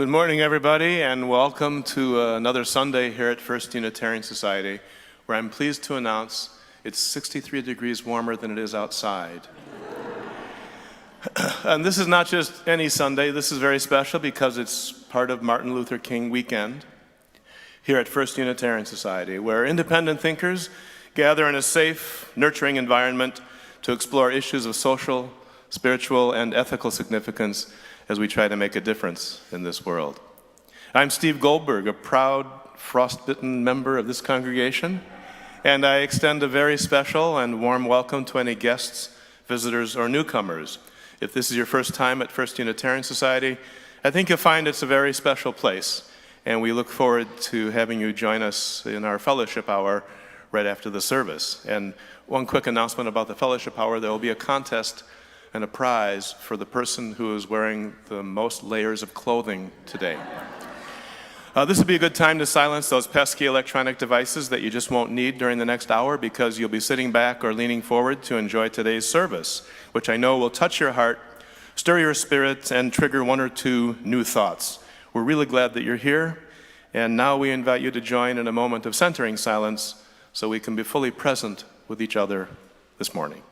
Good morning, everybody, and welcome to another Sunday here at First Unitarian Society, where I'm pleased to announce it's 63 degrees warmer than it is outside. And this is not just any Sunday. This is very special because it's part of Martin Luther King weekend here at First Unitarian Society, where independent thinkers gather in a safe, nurturing environment to explore issues of social, spiritual, and ethical significance as we try to make a difference in this world. I'm Steve Goldberg, a proud, frostbitten member of this congregation, and I extend a very special and warm welcome to any guests, visitors, or newcomers. If this is your first time at First Unitarian Society, I think you'll find it's a very special place, and we look forward to having you join us in our fellowship hour right after the service. And one quick announcement about the fellowship hour: there will be a contest and a prize for the person who is wearing the most layers of clothing today. This would be a good time to silence those pesky electronic devices that you just won't need during the next hour, because you'll be sitting back or leaning forward to enjoy today's service, which I know will touch your heart, stir your spirit, and trigger one or two new thoughts. We're really glad that you're here, and now we invite you to join in a moment of centering silence so we can be fully present with each other this morning.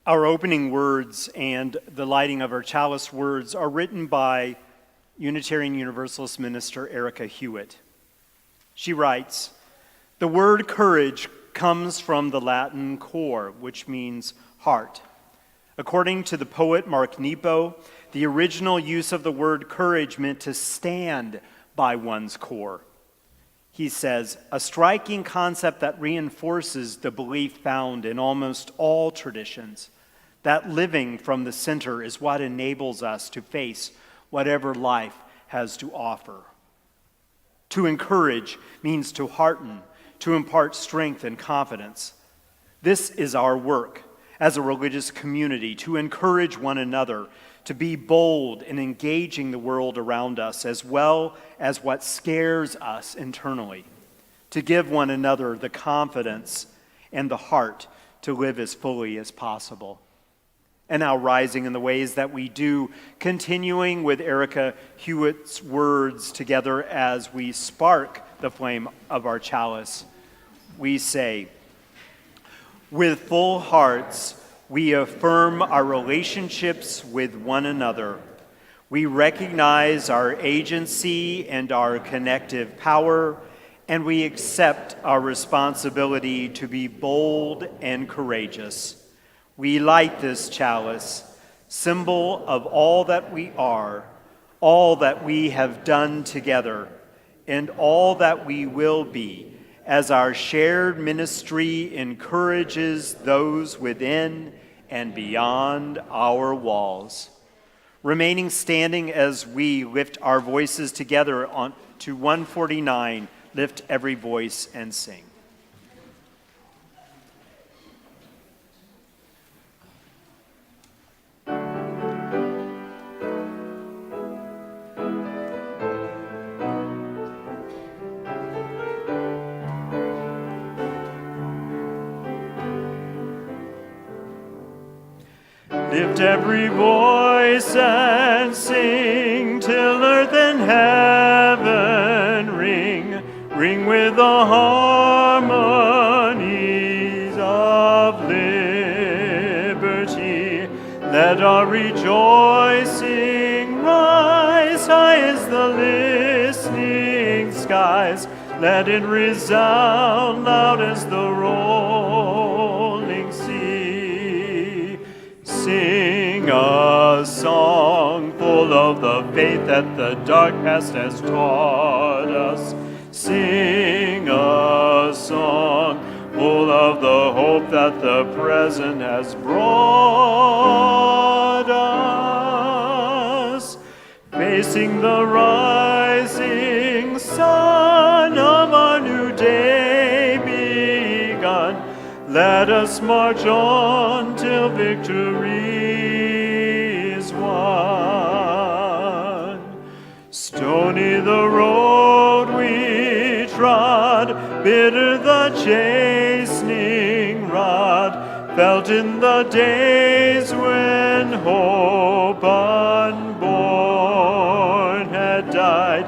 Our opening words and the lighting of our chalice words are written by Unitarian Universalist minister Erica Hewitt. She writes, "The word courage comes from the Latin cor, which means heart. According to the poet Mark Nepo, the original use of the word courage meant to stand by one's core. He says, a striking concept that reinforces the belief found in almost all traditions, that living from the center is what enables us to face whatever life has to offer. To encourage means to hearten, to impart strength and confidence. This is our work as a religious community, to encourage one another, to be bold in engaging the world around us, as well as what scares us internally, to give one another the confidence and the heart to live as fully as possible." And now rising in the ways that we do, continuing with Erica Hewitt's words together as we spark the flame of our chalice, we say, "With full hearts, we affirm our relationships with one another. We recognize our agency and our connective power, and we accept our responsibility to be bold and courageous. We light this chalice, symbol of all that we are, all that we have done together, and all that we will be, as our shared ministry encourages those within and beyond our walls." Remaining standing as we lift our voices together on to 149, lift every voice and sing. Lift every voice and sing till earth and heaven ring, ring with the harmonies of liberty. Let our rejoicing rise high as the listening skies. Let it resound loud as the rolling sea. Sing a song full of the faith that the dark past has taught us. Sing a song full of the hope that the present has brought us, facing the rising sun of a new day begun. Let us march on till victory is won. Stony the road we trod, bitter the chastening rod, felt in the days when hope unborn had died,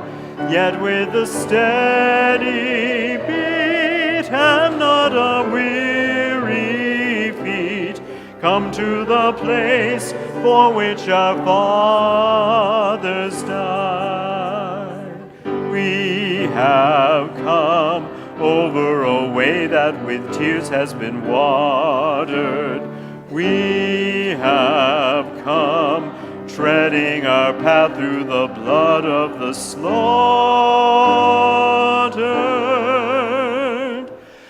yet with a steady beat and not a weary feet, come to the place for which our fathers died. We have come over a way that with tears has been watered. We have come treading our path through the blood of the slaughtered.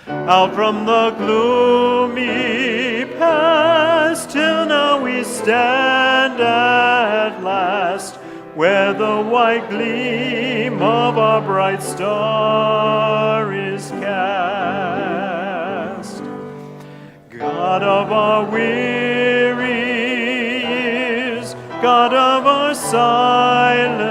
Out from the gloomy past till now we stand at last, where the white gleam of our bright star is cast. God of our weary years, God of our silent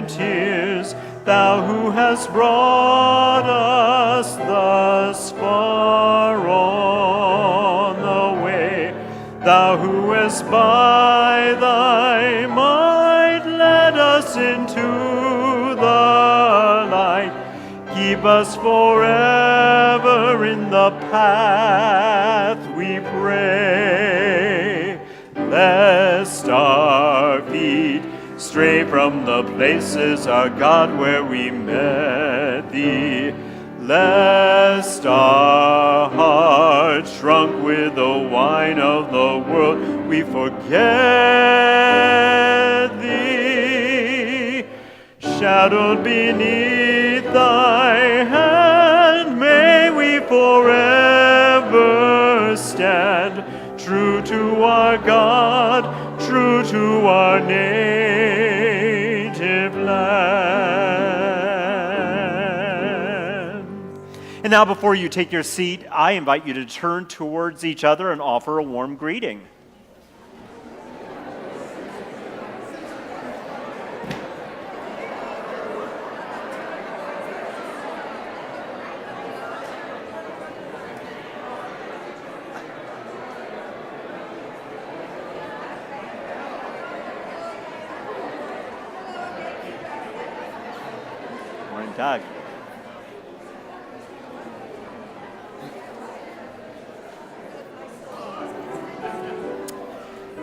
tears, Thou who hast brought us thus far on the way, Thou who hast by Thy might led us into the light, keep us forever in the path we pray, lest our feet stray from the places, our God, where we met Thee, lest our hearts shrunk with the wine of the world, we forget Thee. Shadowed beneath Thy hand, may we forever stand, true to our God, true to our native land. And now, before you take your seat, I invite you to turn towards each other and offer a warm greeting. Doug.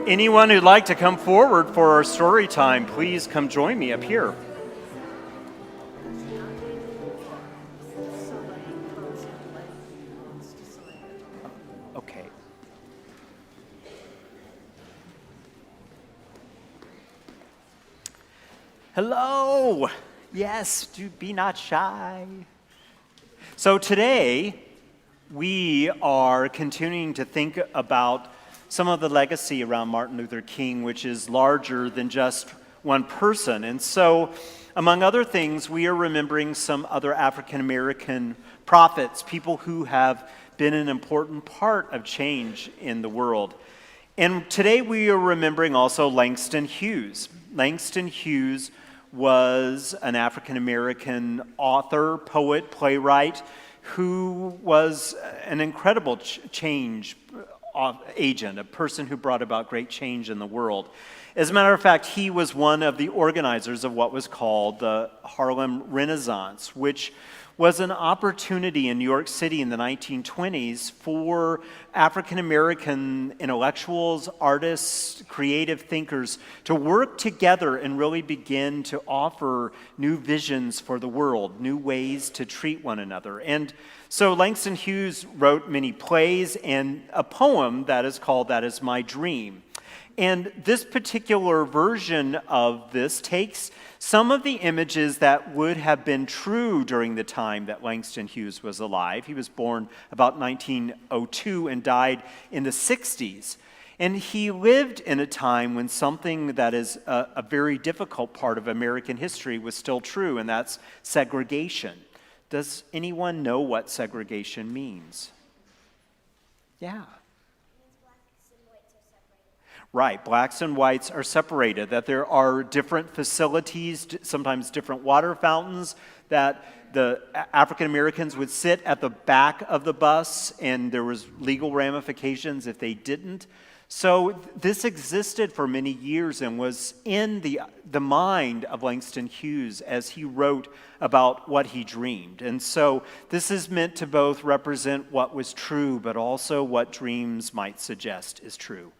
Anyone who'd like to come forward for our story time, please come join me up here. Okay. Hello. Yes, do be not shy. So today, we are continuing to think about some of the legacy around Martin Luther King, which is larger than just one person. And so, among other things, we are remembering some other African American prophets, people who have been an important part of change in the world. And today we are remembering also Langston Hughes. Langston Hughes was an African-American author, poet, playwright, who was an incredible change agent, a person who brought about great change in the world. As a matter of fact, he was one of the organizers of what was called the Harlem Renaissance, which was an opportunity in New York City in the 1920s for African-American intellectuals, artists, creative thinkers to work together and really begin to offer new visions for the world, new ways to treat one another. And so Langston Hughes wrote many plays and a poem that is called That Is My Dream. And this particular version of this takes some of the images that would have been true during the time that Langston Hughes was alive. He was born about 1902 and died in the 60s. And he lived in a time when something that is a very difficult part of American history was still true, and that's segregation. Does anyone know what segregation means? Yeah. Right, blacks and whites are separated, that there are different facilities, sometimes different water fountains, that the African Americans would sit at the back of the bus, and there was legal ramifications if they didn't. So this existed for many years and was in the mind of Langston Hughes as he wrote about what he dreamed. And so this is meant to both represent what was true, but also what dreams might suggest is true.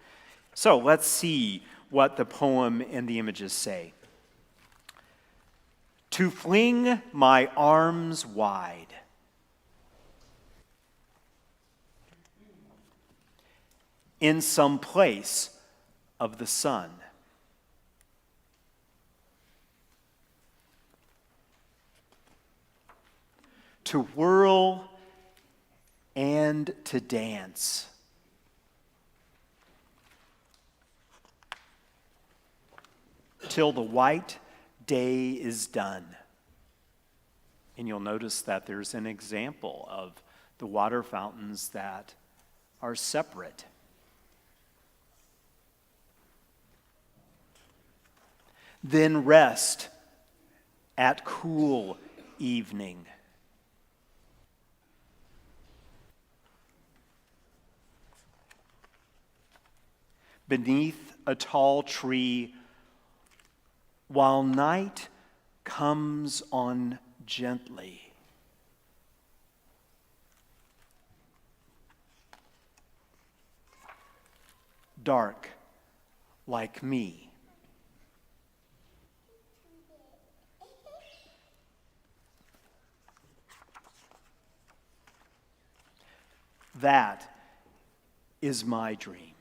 So let's see what the poem and the images say. To fling my arms wide. In some place of the sun. To whirl and to dance. Till the white day is done. And you'll notice that there's an example of the water fountains that are separate. Then rest at cool evening. Beneath a tall tree, while night comes on gently. Dark like me. That is my dream.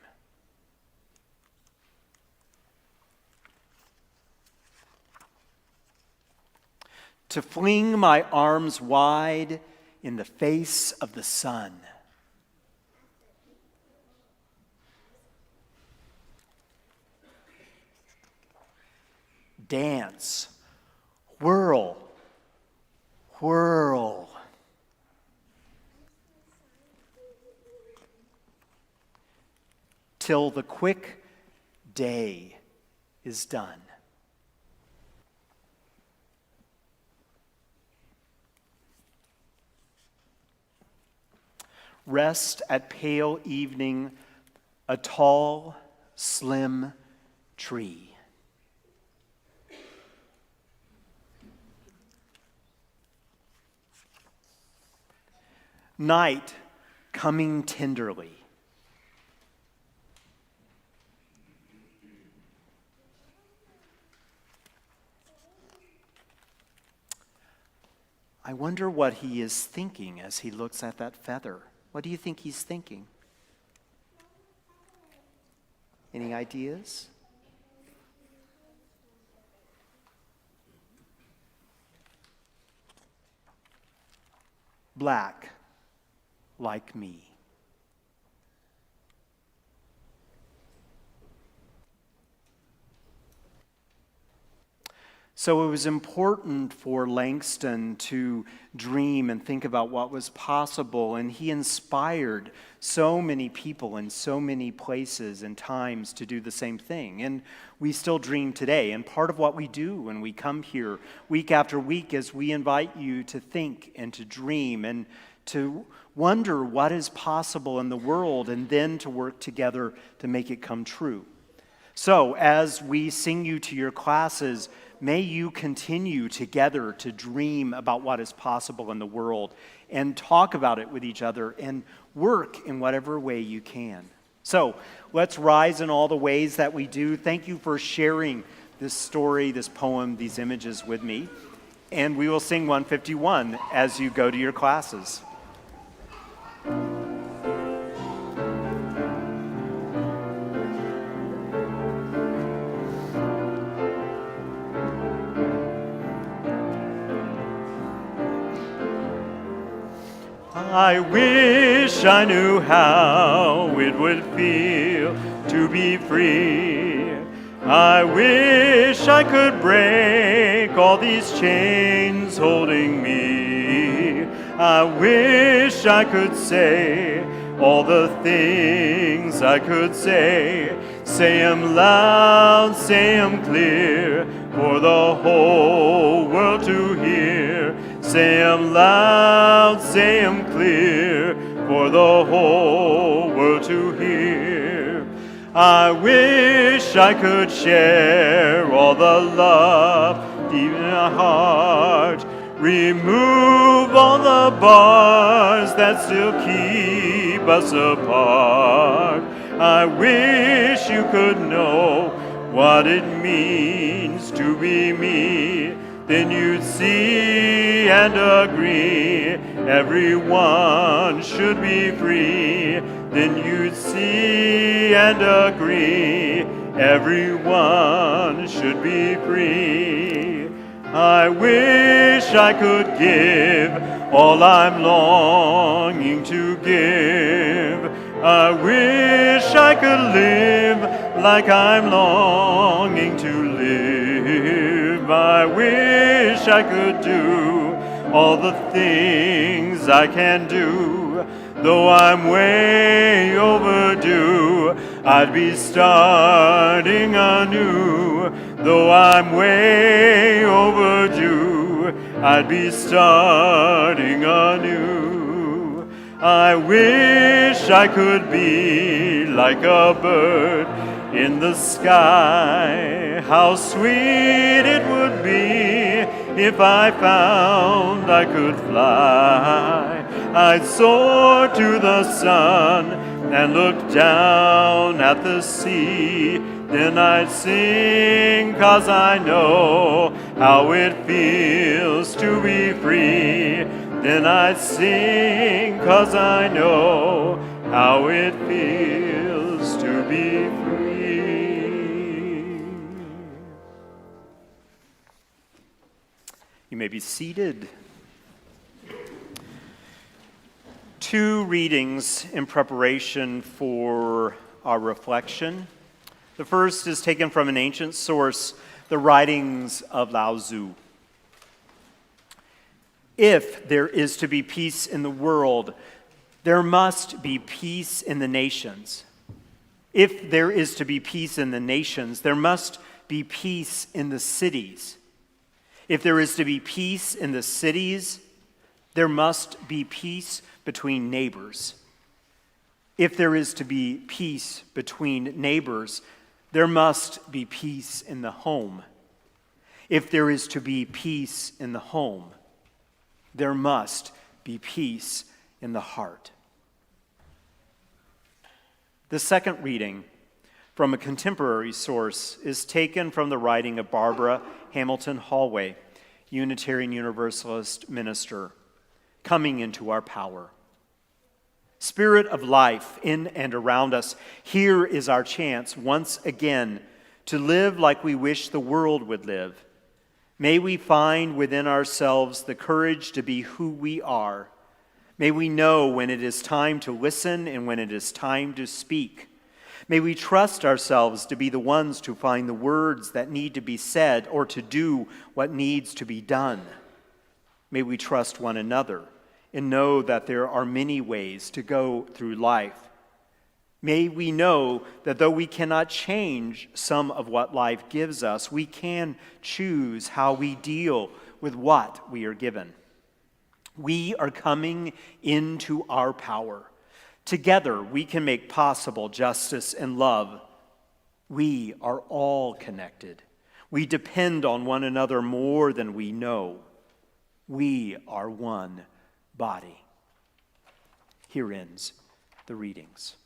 To fling my arms wide in the face of the sun. Dance, whirl, whirl. Till the quick day is done. Rest at pale evening, a tall, slim tree. Night coming tenderly. I wonder what he is thinking as he looks at that feather. What do you think he's thinking? Any ideas? Black, like me. So it was important for Langston to dream and think about what was possible, and he inspired so many people in so many places and times to do the same thing. And we still dream today, and part of what we do when we come here week after week is we invite you to think and to dream and to wonder what is possible in the world, and then to work together to make it come true. So as we sing you to your classes, may you continue together to dream about what is possible in the world and talk about it with each other and work in whatever way you can. So let's rise in all the ways that we do. Thank you for sharing this story, this poem, these images with me. And we will sing 151 as you go to your classes. I wish I knew how it would feel to be free. I wish I could break all these chains holding me. I wish I could say all the things I could say. Say 'em loud, say 'em clear, for the whole world to hear. Say 'em loud, say 'em clear, for the whole world to hear. I wish I could share all the love deep in my heart. Remove all the bars that still keep us apart. I wish you could know what it means to be me. Then you'd see and agree everyone should be free. Then you'd see and agree everyone should be free. I wish I could give all I'm longing to give. I wish I could live like I'm longing to live. I wish I could do all the things I can do. Though I'm way overdue, I'd be starting anew. Though I'm way overdue, I'd be starting anew. I wish I could be like a bird in the sky. How sweet it would be if I found I could fly. I'd soar to the sun and look down at the sea. Then I'd sing 'cause I know how it feels to be free. Then I'd sing 'cause I know how it feels to be free. You may be seated. Two readings in preparation for our reflection. The first is taken from an ancient source, the writings of Lao Tzu. If there is to be peace in the world, there must be peace in the nations. If there is to be peace in the nations, there must be peace in the cities. If there is to be peace in the cities, there must be peace between neighbors. If there is to be peace between neighbors, there must be peace in the home. If there is to be peace in the home, there must be peace in the heart. The second reading from a contemporary source is taken from the writing of Barbara Hamilton Hallway, Unitarian Universalist minister, Coming into Our Power. Spirit of life in and around us, here is our chance once again to live like we wish the world would live. May we find within ourselves the courage to be who we are. May we know when it is time to listen and when it is time to speak. May we trust ourselves to be the ones to find the words that need to be said or to do what needs to be done. May we trust one another and know that there are many ways to go through life. May we know that though we cannot change some of what life gives us, we can choose how we deal with what we are given. We are coming into our power. Together, we can make possible justice and love. We are all connected. We depend on one another more than we know. We are one body. Here ends the readings.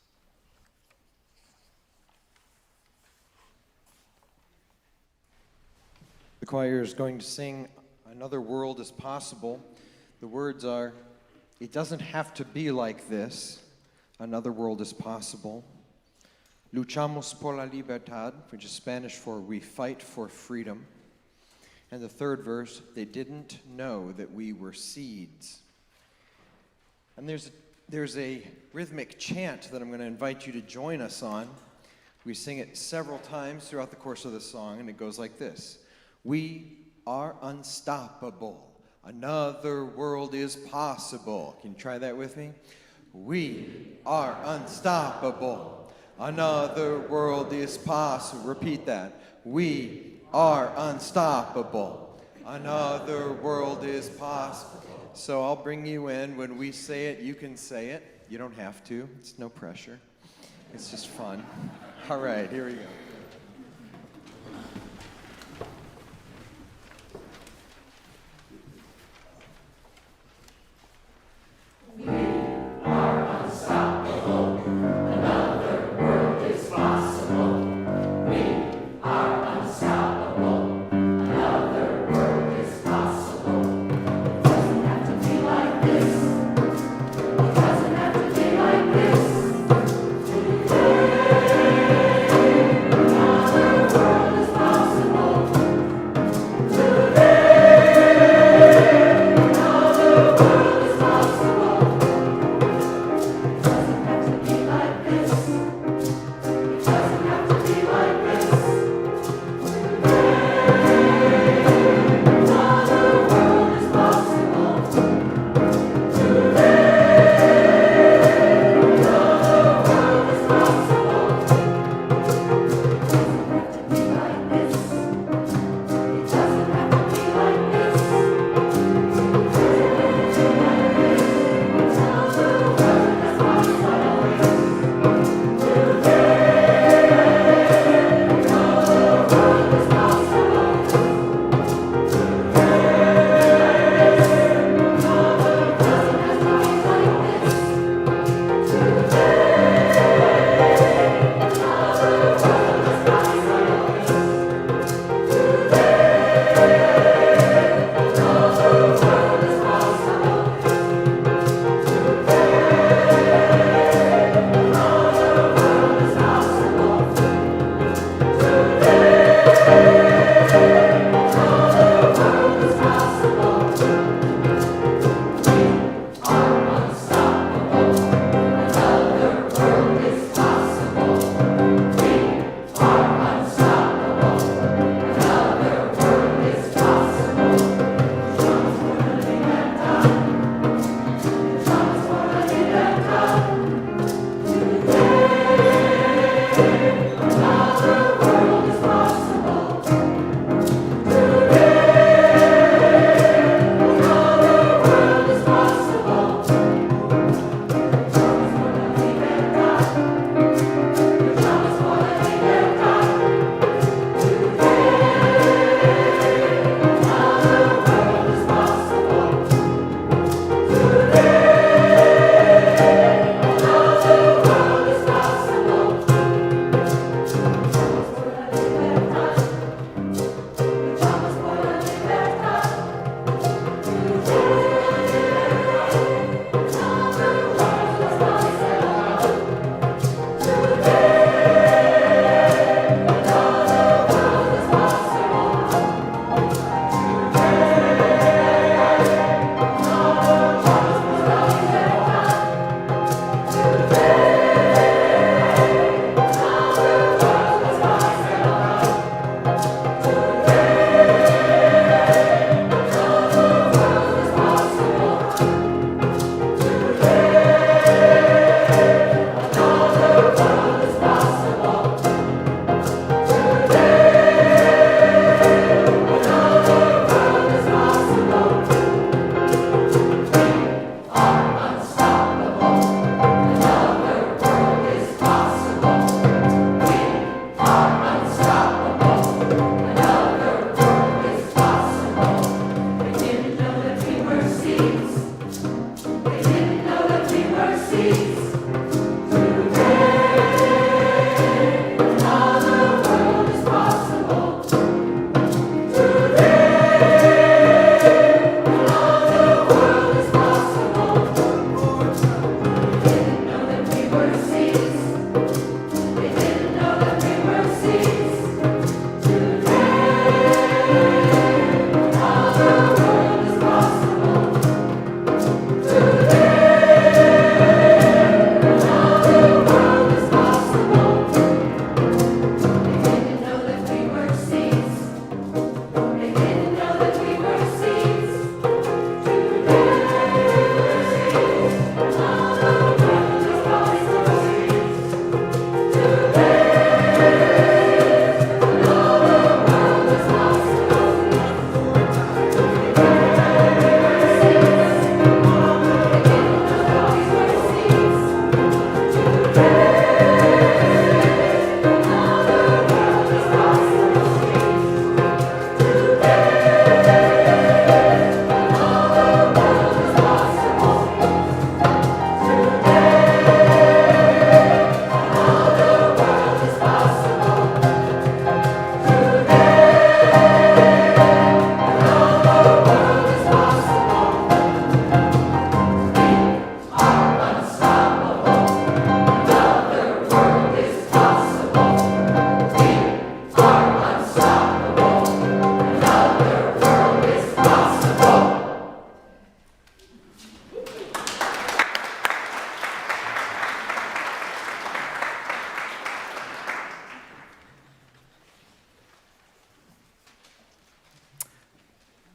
The choir is going to sing Another World is Possible. The words are, it doesn't have to be like this. Another world is possible. Luchamos por la libertad, which is Spanish for we fight for freedom. And the third verse, they didn't know that we were seeds. And there's a rhythmic chant that I'm going to invite you to join us on. We sing it several times throughout the course of the song, and it goes like this. We are unstoppable. Another world is possible. Can you try that with me? We are unstoppable. Another world is possible. Repeat that. We are unstoppable. Another world is possible. So I'll bring you in. When we say it, you can say it. You don't have to. It's no pressure. It's just fun. All right, here we go.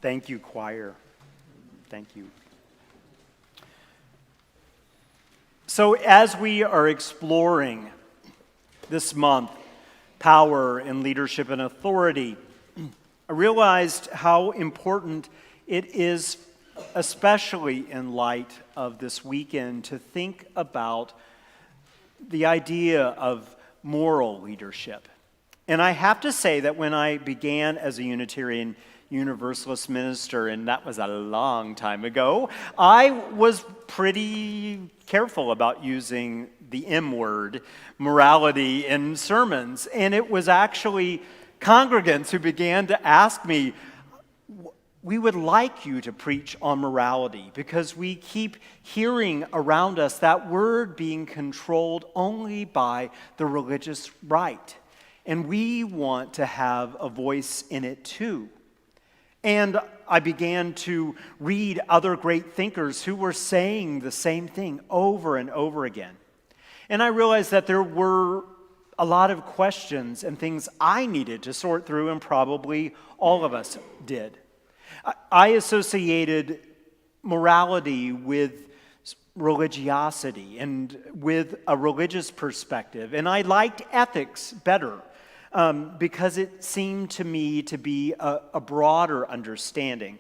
Thank you, choir. Thank you. So as we are exploring this month, power and leadership and authority, I realized how important it is, especially in light of this weekend, to think about the idea of moral leadership. And I have to say that when I began as a Unitarian Universalist minister, and that was a long time ago, I was pretty careful about using the M word, morality, in sermons. And it was actually congregants who began to ask me, we would like you to preach on morality because we keep hearing around us that word being controlled only by the religious right. And we want to have a voice in it too. And I began to read other great thinkers who were saying the same thing over and over again. And I realized that there were a lot of questions and things I needed to sort through, and probably all of us did. I associated morality with religiosity and with a religious perspective, and I liked ethics better. Because it seemed to me to be a broader understanding.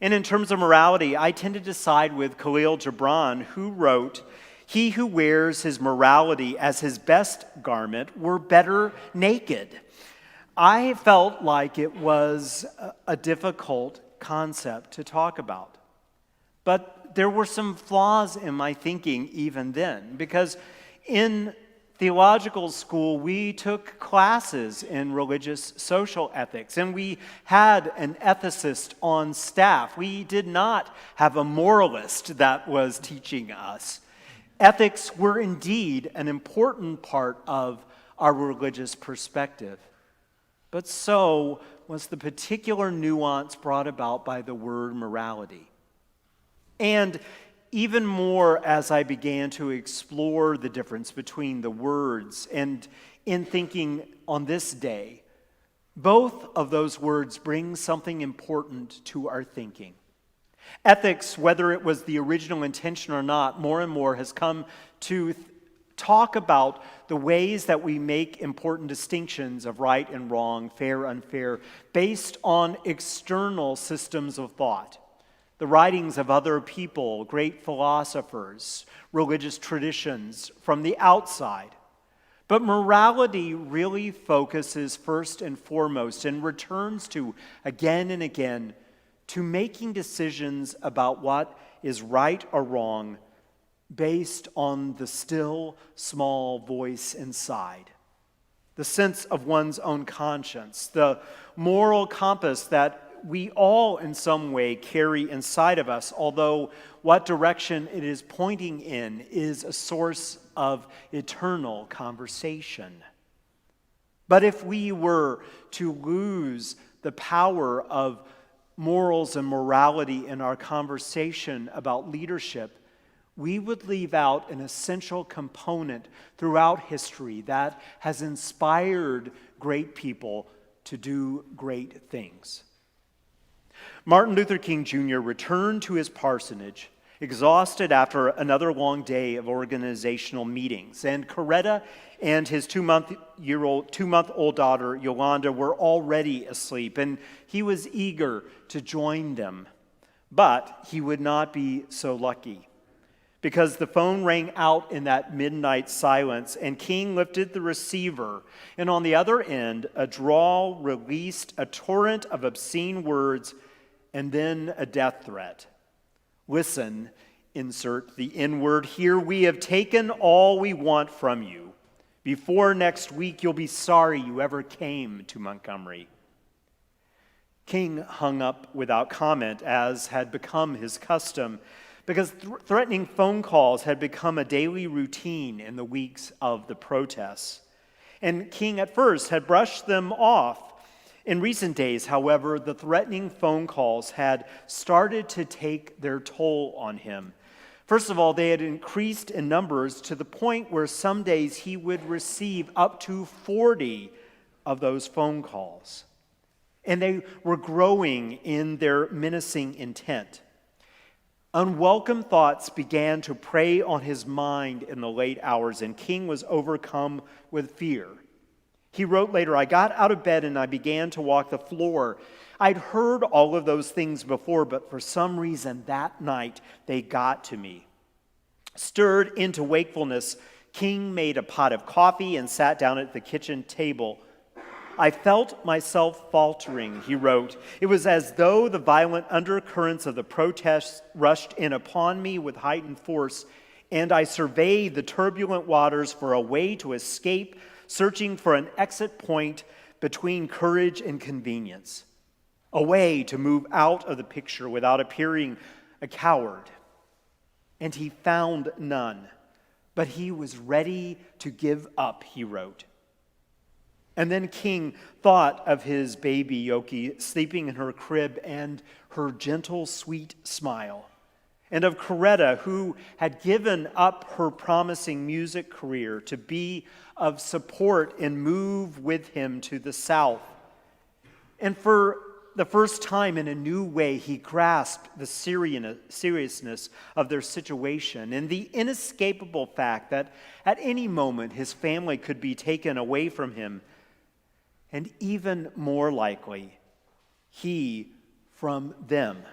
And in terms of morality, I tended to side with Khalil Gibran, who wrote, "He who wears his morality as his best garment were better naked." I felt like it was a difficult concept to talk about. But there were some flaws in my thinking even then, because in theological school, we took classes in religious social ethics, and we had an ethicist on staff. We did not have a moralist that was teaching us. Ethics were indeed an important part of our religious perspective, but so was the particular nuance brought about by the word morality. And even more as I began to explore the difference between the words, and in thinking on this day, both of those words bring something important to our thinking. Ethics, whether it was the original intention or not, more and more has come to talk about the ways that we make important distinctions of right and wrong, fair, unfair, based on external systems of thought. The writings of other people, great philosophers, religious traditions from the outside. But morality really focuses first and foremost and returns to, again and again, to making decisions about what is right or wrong based on the still, small voice inside. The sense of one's own conscience, the moral compass that we all in some way carry inside of us, although what direction it is pointing in is a source of eternal conversation. But if we were to lose the power of morals and morality in our conversation about leadership, we would leave out an essential component throughout history that has inspired great people to do great things. Martin Luther King Jr. returned to his parsonage, exhausted after another long day of organizational meetings, and Coretta and his two-month-old daughter Yolanda were already asleep, and he was eager to join them. But he would not be so lucky, because the phone rang out in that midnight silence, and King lifted the receiver, and on the other end, a drawl released a torrent of obscene words and then a death threat. "Listen," insert the N-word, "here we have taken all we want from you. Before next week, you'll be sorry you ever came to Montgomery." King hung up without comment, as had become his custom, because threatening phone calls had become a daily routine in the weeks of the protests. And King at first had brushed them off. In recent days, however, the threatening phone calls had started to take their toll on him. First of all, they had increased in numbers to the point where some days he would receive up to 40 of those phone calls. and they were growing in their menacing intent. Unwelcome thoughts began to prey on his mind in the late hours, and King was overcome with fear. He wrote later, "I got out of bed and I began to walk the floor. I'd heard all of those things before, but for some reason that night they got to me." Stirred into wakefulness, King made a pot of coffee and sat down at the kitchen table. "I felt myself faltering," he wrote. "It was as though the violent undercurrents of the protests rushed in upon me with heightened force, and I surveyed the turbulent waters for a way to escape, searching for an exit point between courage and convenience, a way to move out of the picture without appearing a coward. And he found none, but he was ready to give up," he wrote. And then King thought of his baby Yoki sleeping in her crib and her gentle, sweet smile, and of Coretta, who had given up her promising music career to be of support and move with him to the South. And for the first time in a new way, he grasped the seriousness of their situation and the inescapable fact that at any moment his family could be taken away from him, and even more likely, he from them.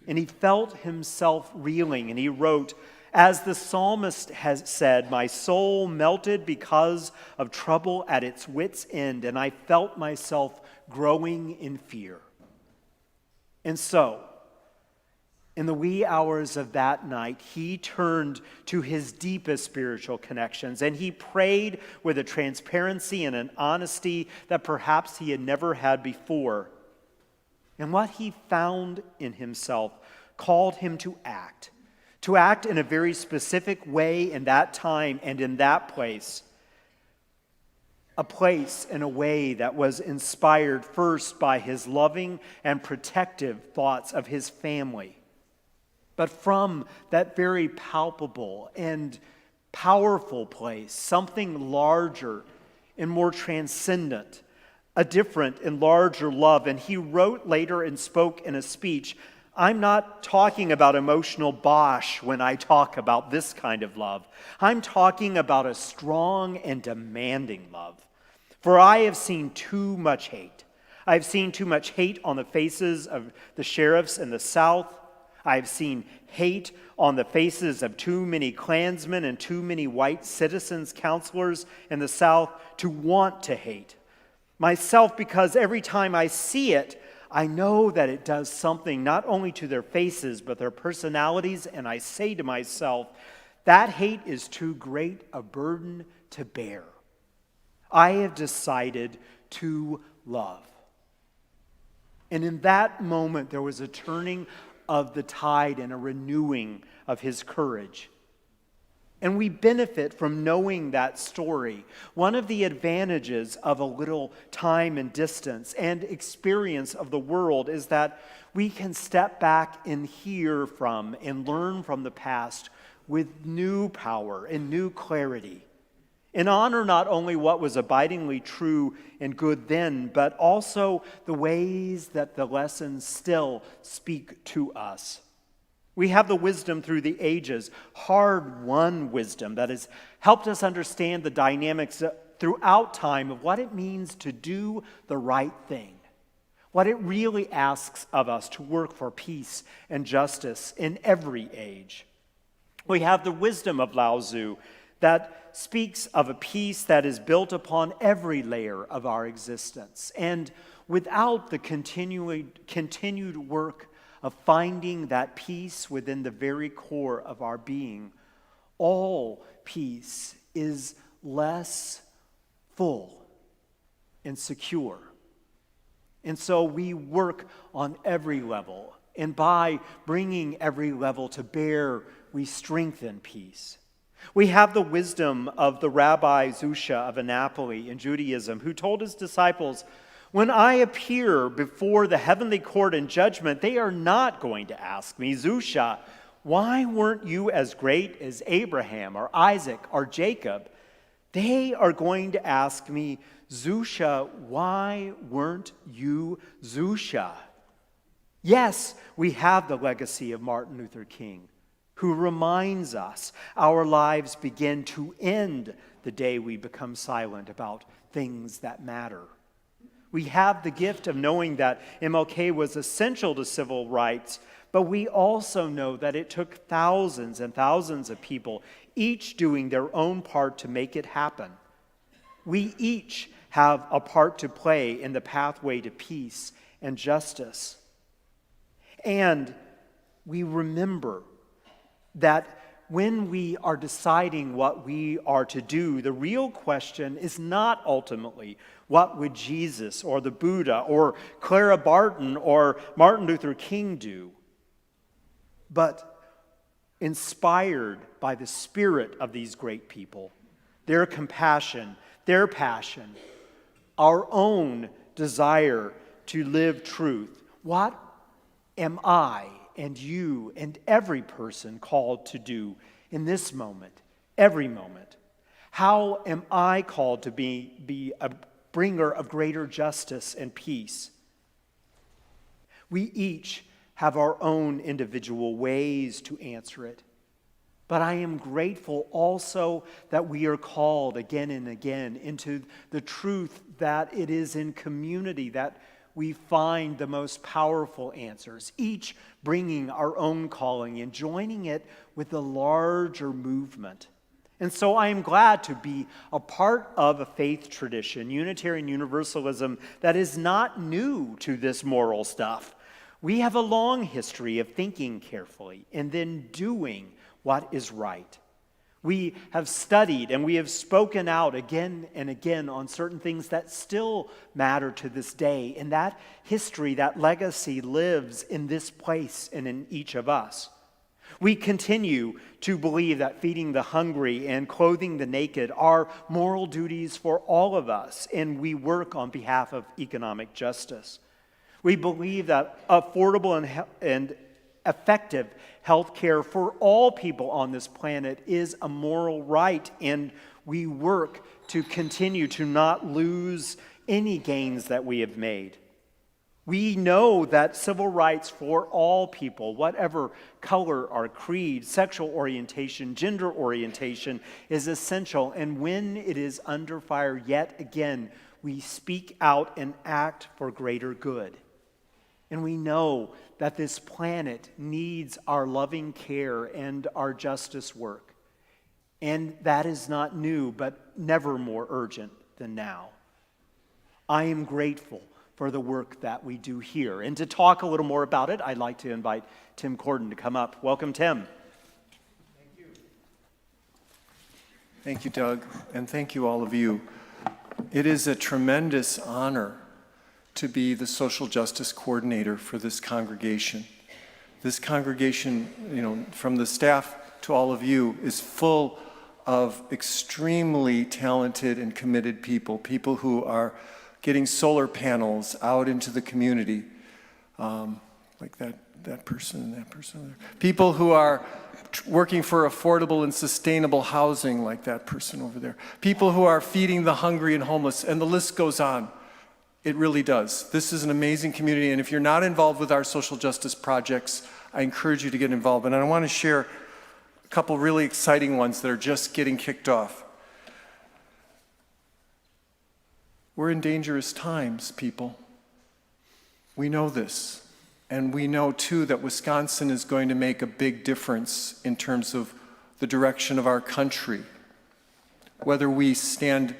And he felt himself reeling, and he wrote, "As the psalmist has said, my soul melted because of trouble at its wit's end, and I felt myself growing in fear." And so, in the wee hours of that night, he turned to his deepest spiritual connections, and he prayed with a transparency and an honesty that perhaps he had never had before. And what he found in himself called him to act in a very specific way in that time and in that place. A place and a way that was inspired first by his loving and protective thoughts of his family, but from that very palpable and powerful place, something larger and more transcendent, a different and larger love. And he wrote later and spoke in a speech, "I'm not talking about emotional bosh when I talk about this kind of love. I'm talking about a strong and demanding love. For I have seen too much hate. I've seen too much hate on the faces of the sheriffs in the South. I've seen hate on the faces of too many Klansmen and too many white citizens, counselors in the South to want to hate myself, because every time I see it, I know that it does something not only to their faces, but their personalities, and I say to myself, that hate is too great a burden to bear. I have decided to love." And in that moment, there was a turning of the tide and a renewing of his courage. And we benefit from knowing that story. One of the advantages of a little time and distance and experience of the world is that we can step back and hear from and learn from the past with new power and new clarity, and honor not only what was abidingly true and good then, but also the ways that the lessons still speak to us. We have the wisdom through the ages, hard-won wisdom that has helped us understand the dynamics throughout time of what it means to do the right thing, what it really asks of us to work for peace and justice in every age. We have the wisdom of Lao Tzu that speaks of a peace that is built upon every layer of our existence, and without the continued work of finding that peace within the very core of our being, all peace is less full and secure. And so we work on every level, and by bringing every level to bear, we strengthen peace. We have the wisdom of the Rabbi Zusha of Annapolis in Judaism, who told his disciples, "When I appear before the heavenly court in judgment, they are not going to ask me, 'Zusha, why weren't you as great as Abraham or Isaac or Jacob?' They are going to ask me, Zusha, why weren't you Zusha? Yes, we have the legacy of Martin Luther King, who reminds us our lives begin to end the day we become silent about things that matter. We have the gift of knowing that MLK was essential to civil rights, but we also know that it took thousands and thousands of people, each doing their own part to make it happen. We each have a part to play in the pathway to peace and justice. And we remember that when we are deciding what we are to do, the real question is not ultimately, what would Jesus or the Buddha or Clara Barton or Martin Luther King do? But inspired by the spirit of these great people, their compassion, their passion, our own desire to live truth, what am I and you and every person called to do in this moment, every moment? How am I called to be a bringer of greater justice and peace? We each have our own individual ways to answer it. But I am grateful also that we are called again and again into the truth that it is in community that we find the most powerful answers, each bringing our own calling and joining it with the larger movement. And so I am glad to be a part of a faith tradition, Unitarian Universalism, that is not new to this moral stuff. We have a long history of thinking carefully and then doing what is right. We have studied and we have spoken out again and again on certain things that still matter to this day. And that history, that legacy lives in this place and in each of us. We continue to believe that feeding the hungry and clothing the naked are moral duties for all of us, and we work on behalf of economic justice. We believe that affordable and effective health care for all people on this planet is a moral right, and we work to continue to not lose any gains that we have made. We know that civil rights for all people, whatever color or creed, sexual orientation, gender orientation, is essential, and when it is under fire yet again, we speak out and act for greater good. And we know that this planet needs our loving care and our justice work. And that is not new, but never more urgent than now. I am grateful for the work that we do here. And to talk a little more about it, I'd like to invite Tim Corden to come up. Welcome, Tim. Thank you. Thank you, Doug, and thank you, all of you. It is a tremendous honor to be the social justice coordinator for this congregation. This congregation, from the staff to all of you, is full of extremely talented and committed people who are getting solar panels out into the community, like that person and that person over there. People who are working for affordable and sustainable housing, like that person over there. People who are feeding the hungry and homeless, and the list goes on. It really does. This is an amazing community, and if you're not involved with our social justice projects, I encourage you to get involved. And I want to share a couple really exciting ones that are just getting kicked off. We're in dangerous times, people. We know this. And we know, too, that Wisconsin is going to make a big difference in terms of the direction of our country. Whether we stand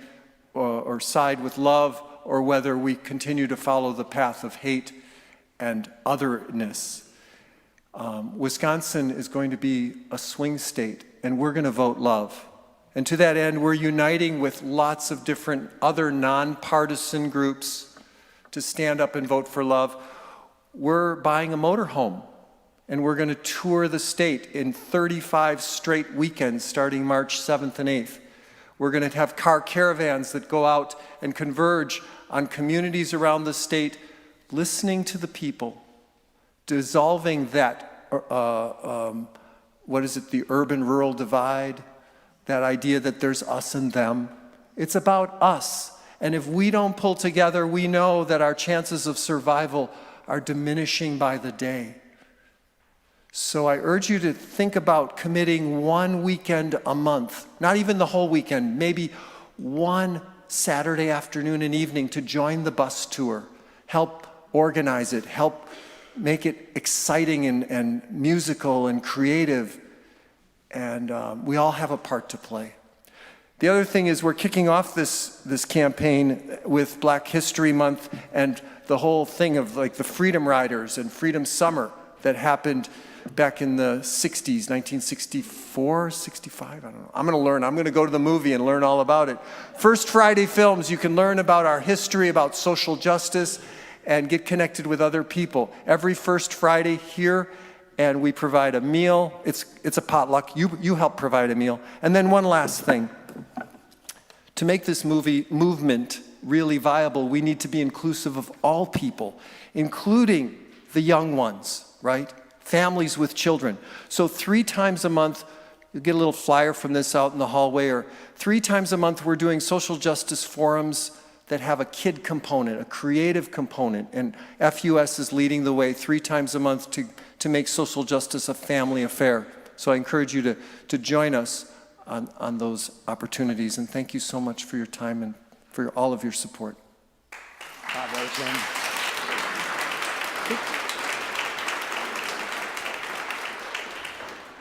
or side with love, or whether we continue to follow the path of hate and otherness. Wisconsin is going to be a swing state, and we're going to vote love. And to that end, we're uniting with lots of different other nonpartisan groups to stand up and vote for love. We're buying a motorhome, and we're going to tour the state in 35 straight weekends starting March 7th and 8th. We're going to have car caravans that go out and converge on communities around the state, listening to the people, dissolving that, the urban-rural divide, that idea that there's us and them. It's about us. And if we don't pull together, we know that our chances of survival are diminishing by the day. So I urge you to think about committing one weekend a month, not even the whole weekend, maybe one Saturday afternoon and evening to join the bus tour. Help organize it, help make it exciting and musical and creative. And we all have a part to play. The other thing is we're kicking off this campaign with Black History Month and the whole thing of like the Freedom Riders and Freedom Summer that happened back in the 60s, 1964, 65, I don't know. I'm going to learn. I'm going to go to the movie and learn all about it. First Friday Films, you can learn about our history, about social justice, and get connected with other people. Every first Friday here, and we provide a meal. It's a potluck. You help provide a meal. And then one last thing. To make this movement really viable, we need to be inclusive of all people, including the young ones, right? Families with children. So 3 times a month, you'll get a little flyer from this out in the hallway, or 3 times a month we're doing social justice forums that have a kid component, a creative component, and FUS is leading the way 3 times a month to make social justice a family affair. So I encourage you to join us on those opportunities, and thank you so much for your time and for all of your support. Bravo, Tim.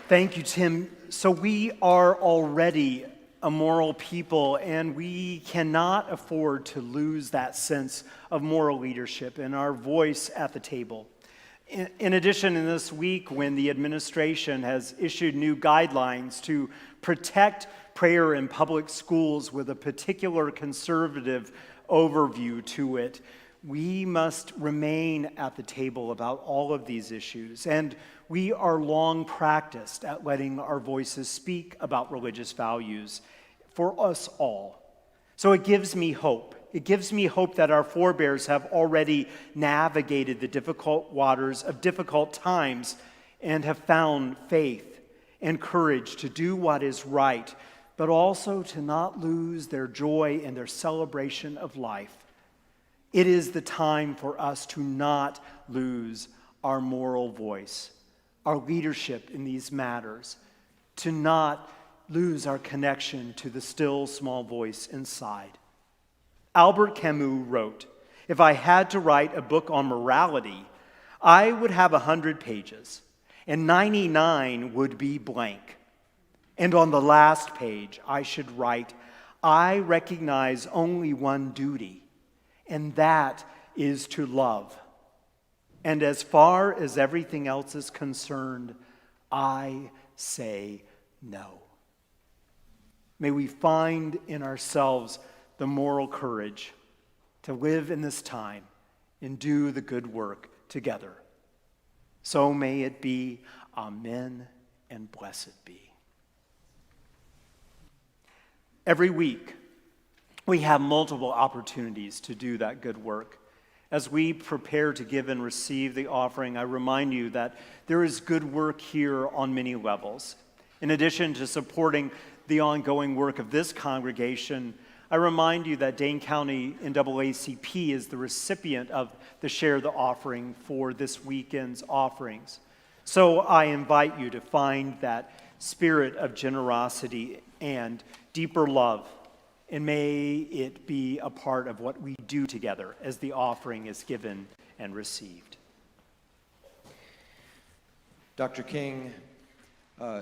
Thank you, Tim. So we are already a moral people, and we cannot afford to lose that sense of moral leadership and our voice at the table. In addition, in this week, when the administration has issued new guidelines to protect prayer in public schools with a particular conservative overview to it, we must remain at the table about all of these issues. And we are long practiced at letting our voices speak about religious values for us all. So it gives me hope. It gives me hope that our forebears have already navigated the difficult waters of difficult times and have found faith and courage to do what is right, but also to not lose their joy and their celebration of life. It is the time for us to not lose our moral voice, our leadership in these matters, to not lose our connection to the still small voice inside. Albert Camus wrote, "If I had to write a book on morality, I would have 100 pages, and 99 would be blank. And on the last page, I should write, I recognize only one duty, and that is to love. And as far as everything else is concerned, I say no." May we find in ourselves the moral courage to live in this time and do the good work together. So may it be. Amen and blessed be. Every week, we have multiple opportunities to do that good work. As we prepare to give and receive the offering, I remind you that there is good work here on many levels. In addition to supporting the ongoing work of this congregation, I remind you that Dane County NAACP is the recipient of the Share the Offering for this weekend's offerings. So I invite you to find that spirit of generosity and deeper love, and may it be a part of what we do together as the offering is given and received. Dr. King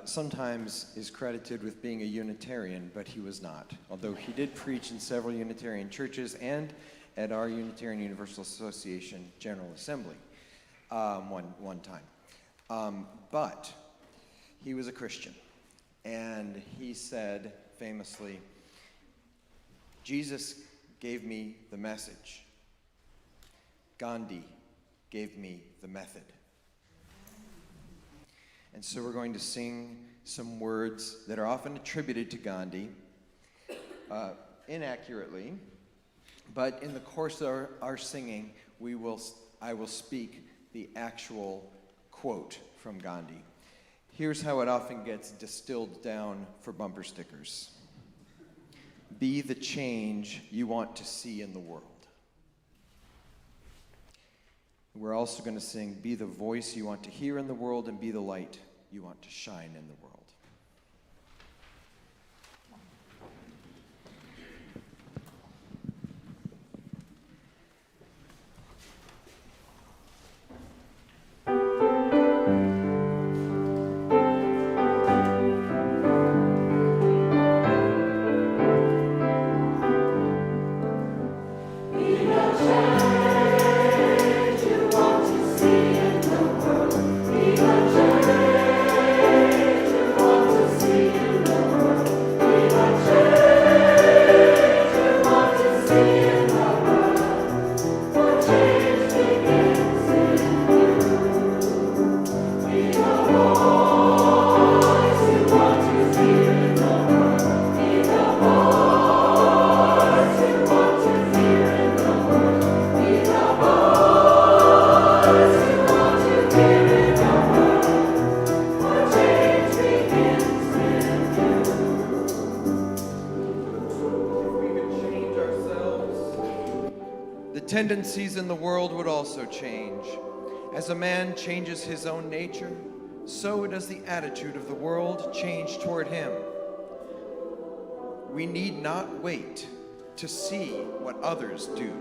sometimes is credited with being a Unitarian, but he was not, although he did preach in several Unitarian churches and at our Unitarian Universalist Association General Assembly one time. But he was a Christian, and he said famously, "Jesus gave me the message. Gandhi gave me the method." And so we're going to sing some words that are often attributed to Gandhi, inaccurately, but in the course of our singing, I will speak the actual quote from Gandhi. Here's how it often gets distilled down for bumper stickers. Be the change you want to see in the world. We're also going to sing, be the voice you want to hear in the world and be the light you want to shine in the world. Tendencies in the world would also change. As a man changes his own nature, so does the attitude of the world change toward him. We need not wait to see what others do.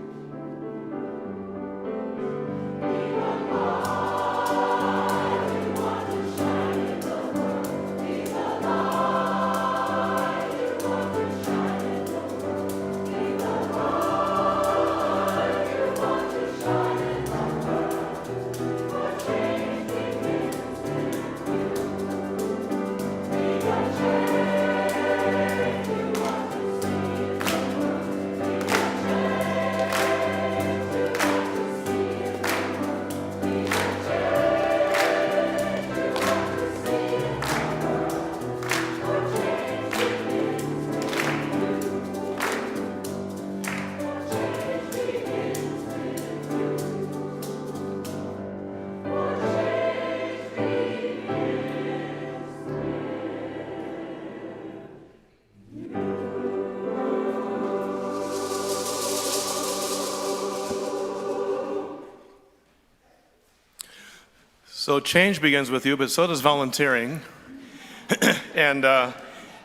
So change begins with you, but so does volunteering. And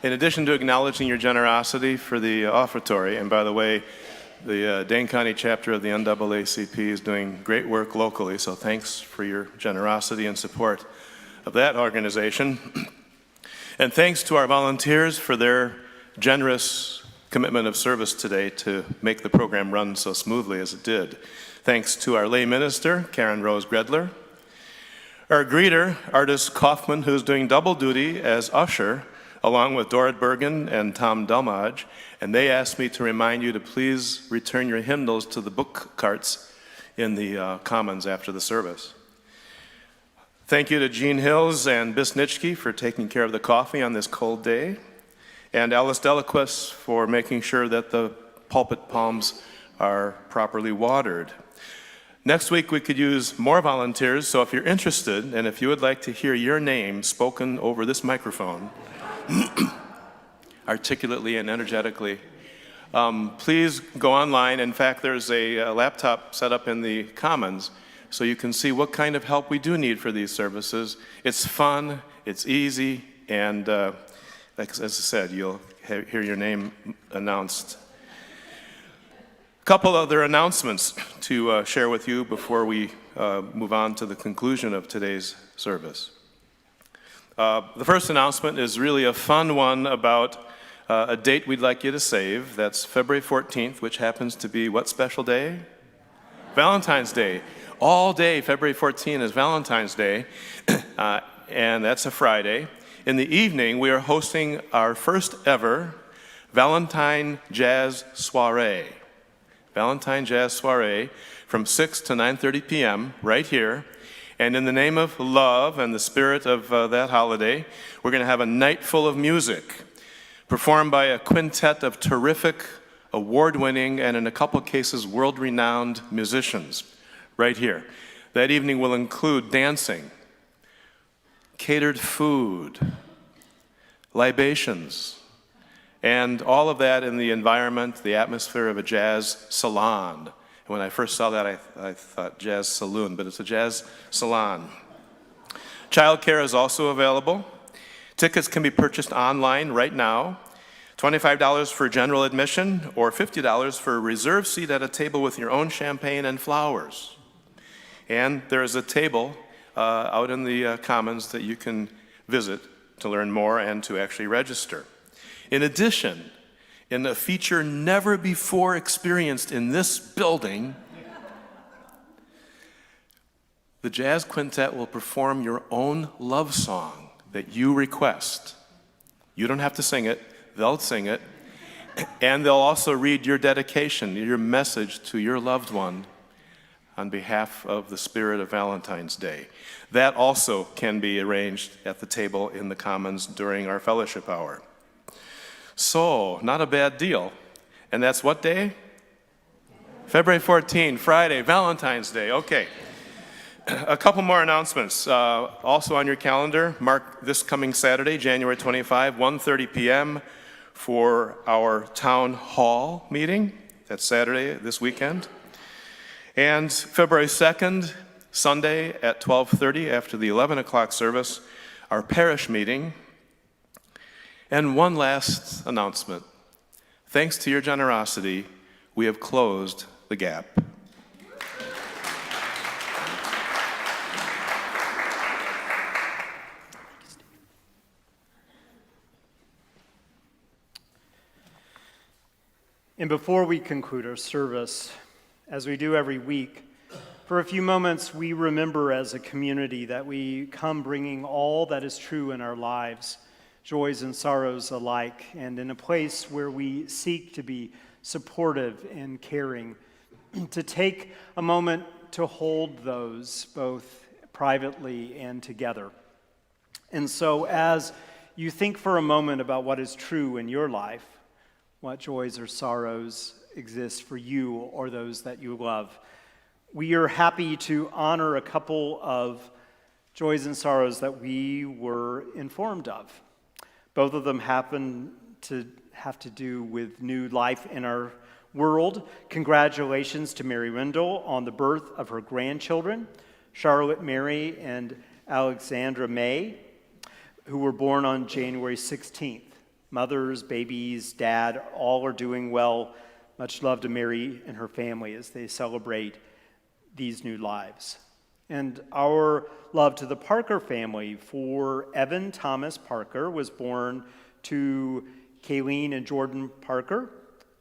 in addition to acknowledging your generosity for the offertory, and by the way, the Dane County chapter of the NAACP is doing great work locally, so thanks for your generosity and support of that organization. And thanks to our volunteers for their generous commitment of service today to make the program run so smoothly as it did. Thanks to our lay minister, Karen Rose Gredler, our greeter, Artis Kaufman, who's doing double duty as usher, along with Dorrit Bergen and Tom Delmage, and they asked me to remind you to please return your hymnals to the book carts in the commons after the service. Thank you to Gene Hills and Bis Nitschke for taking care of the coffee on this cold day, and Alice Delaquist for making sure that the pulpit palms are properly watered. Next week, we could use more volunteers, so if you're interested and if you would like to hear your name spoken over this microphone, articulately and energetically, please go online. In fact, there's a laptop set up in the Commons, so you can see what kind of help we do need for these services. It's fun, it's easy, and as I said, you'll hear your name announced. Couple other announcements to share with you before we move on to the conclusion of today's service. The first announcement is really a fun one about a date we'd like you to save. That's February 14th, which happens to be what special day? Valentine's Day. All day, February 14th is Valentine's Day, and that's a Friday. In the evening, we are hosting our first ever Valentine Jazz Soiree. Valentine Jazz Soiree from 6 to 9:30 p.m. right here. And in the name of love and the spirit of that holiday, we're going to have a night full of music performed by a quintet of terrific, award-winning, and in a couple cases, world-renowned musicians right here. That evening will include dancing, catered food, libations, And all of that in the environment, the atmosphere of a jazz salon. And when I first saw that, I thought jazz saloon, but it's a jazz salon. Childcare is also available. Tickets can be purchased online right now. $25 for general admission or $50 for a reserved seat at a table with your own champagne and flowers. And there is a table out in the Commons that you can visit to learn more and to actually register. In addition, in a feature never before experienced in this building, the Jazz Quintet will perform your own love song that you request. You don't have to sing it, they'll sing it, and they'll also read your dedication, your message to your loved one on behalf of the spirit of Valentine's Day. That also can be arranged at the table in the Commons during our fellowship hour. So, not a bad deal. And that's what day? February 14, Friday, Valentine's Day. Okay. A couple more announcements. Also on your calendar, mark this coming Saturday, January 25, 1:30 p.m. for our town hall meeting. That's Saturday, this weekend. And February 2nd, Sunday at 12:30 after the 11 o'clock service, our parish meeting. And one last announcement. Thanks to your generosity, we have closed the gap. And before we conclude our service, as we do every week, for a few moments we remember as a community that we come bringing all that is true in our lives, joys and sorrows alike, and in a place where we seek to be supportive and caring, to take a moment to hold those both privately and together. And so as you think for a moment about what is true in your life, what joys or sorrows exist for you or those that you love, we are happy to honor a couple of joys and sorrows that we were informed of. Both of them happen to have to do with new life in our world. Congratulations to Mary Rendell on the birth of her grandchildren, Charlotte Mary and Alexandra May, who were born on January 16th. Mothers, babies, dad, all are doing well. Much love to Mary and her family as they celebrate these new lives. And our love to the Parker family, for Evan Thomas Parker was born to Kayleen and Jordan Parker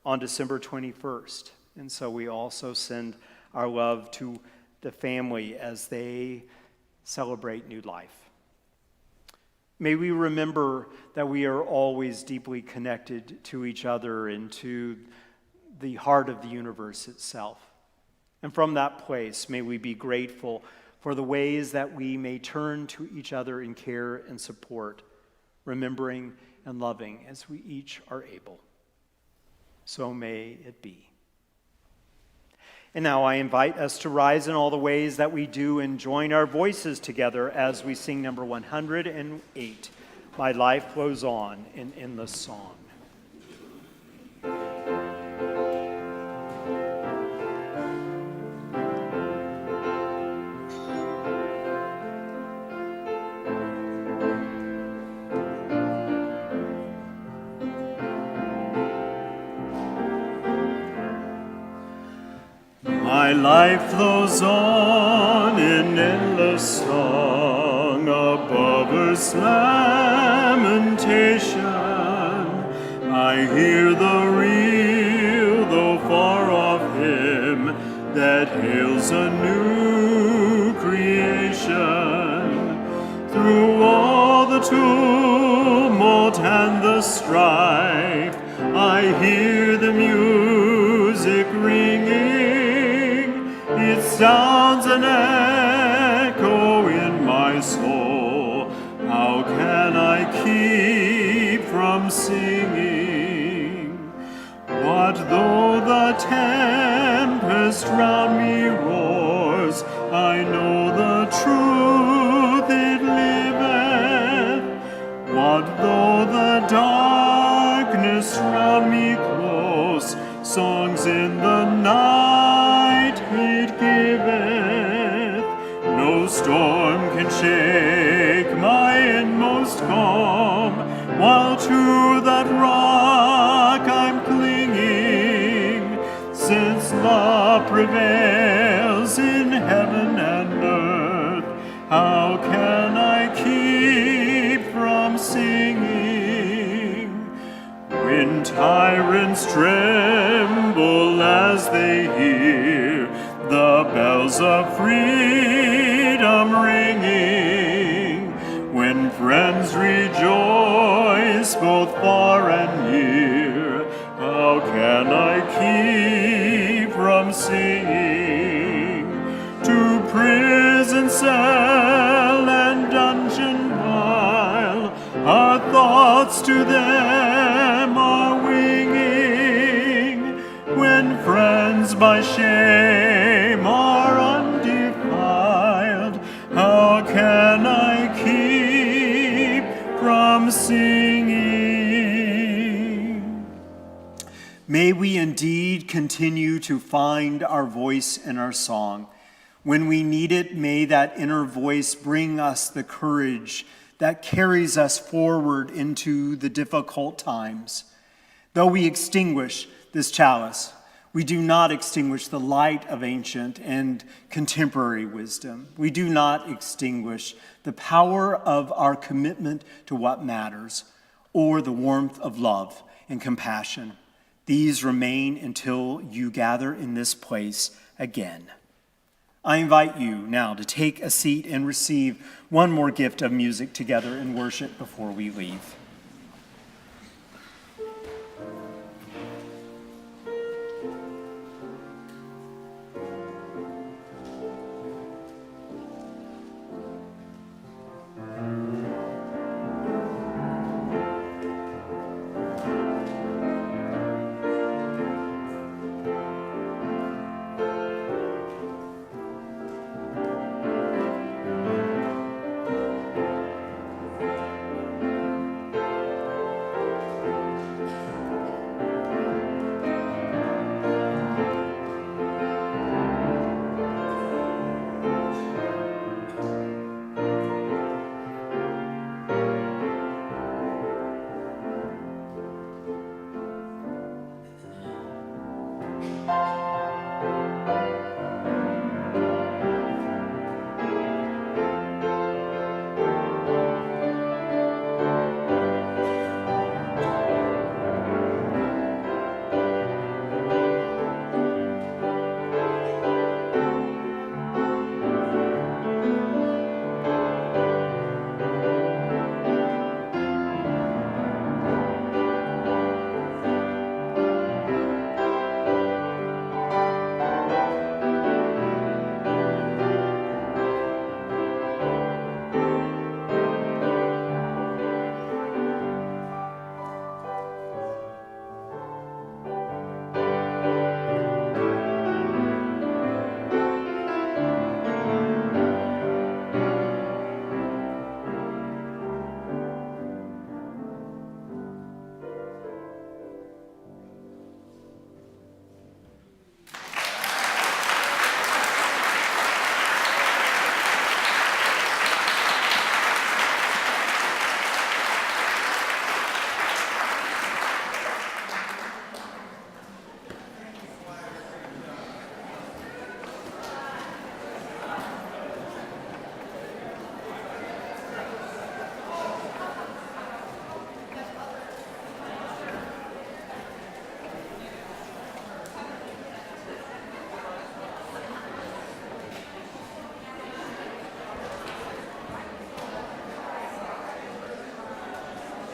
on December 21st. And so we also send our love to the family as they celebrate new life. May we remember that we are always deeply connected to each other and to the heart of the universe itself. And from that place, may we be grateful for the ways that we may turn to each other in care and support, remembering and loving as we each are able. So may it be. And now I invite us to rise in all the ways that we do and join our voices together as we sing number 108, My Life Flows On, in endless song. My life flows on in endless song above earth's lamentation. I hear the real, though far off hymn that hails a new creation. Through all the tumult and the strife, I hear the music ringing. It sounds an echo in my soul. How can I keep from singing? What though the tempest round me roars? I know the truth it liveth. What though the darkness no storm can shake my inmost calm, while to that rock I'm clinging, since love prevails in heaven and earth. How can I keep from singing when tyrants tremble as they hear the bells of freedom ringing, when friends rejoice both far and near? How can I keep from singing? To prison cell and dungeon vile, our thoughts to them are winging, when friends by shame are undefiled. How can I keep from singing? May we indeed continue to find our voice in our song. When we need it, may that inner voice bring us the courage that carries us forward into the difficult times. Though we extinguish this chalice, we do not extinguish the light of ancient and contemporary wisdom. We do not extinguish the power of our commitment to what matters, or the warmth of love and compassion. These remain until you gather in this place again. I invite you now to take a seat and receive one more gift of music together in worship before we leave.